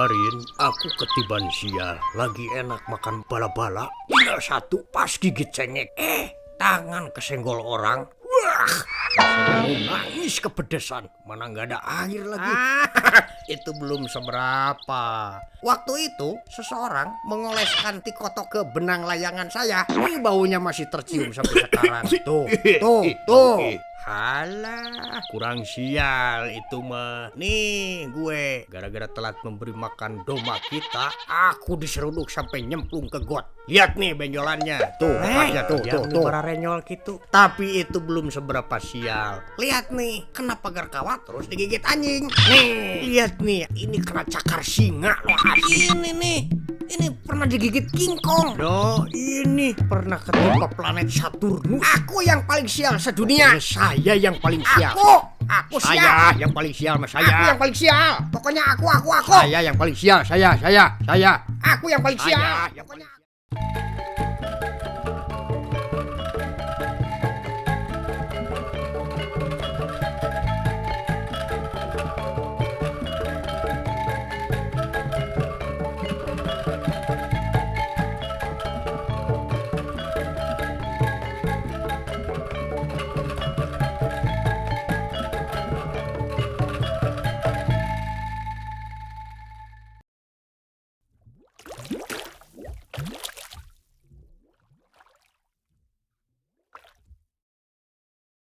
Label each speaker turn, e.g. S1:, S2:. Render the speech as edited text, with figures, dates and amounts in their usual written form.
S1: Kemarin aku ketiban sial, lagi enak makan bala-bala, tinggal satu pas gigit cengek. Tangan kesenggol orang. Wah, rasanya mau nangis kepedesan. Mana nggak ada air lagi. Itu belum seberapa. Waktu itu seseorang mengoleskan tikotok ke benang layangan saya. Ini baunya masih tercium sampai sekarang. Tuh. Halah, kurang sial itu mah. Nih gue, gara-gara telat memberi makan domba kita, aku diseruduk sampai nyemplung ke got. Lihat nih benjolannya. Tuh, tuh. Para renyol gitu. Tapi itu belum seberapa sial. Lihat nih, kena pagar kawat terus digigit anjing. Nih, lihat nih, ini kena cakar singa loh. Ini pernah digigit King Kong. Loh, ini pernah ketimpa planet Saturnus. Aku yang paling sial sedunia. Saya yang paling sial. Aku sial. Saya yang paling sial, Mas. Aku yang paling sial. Pokoknya aku. Saya yang paling sial. Saya. Aku yang paling sial. Pokoknya.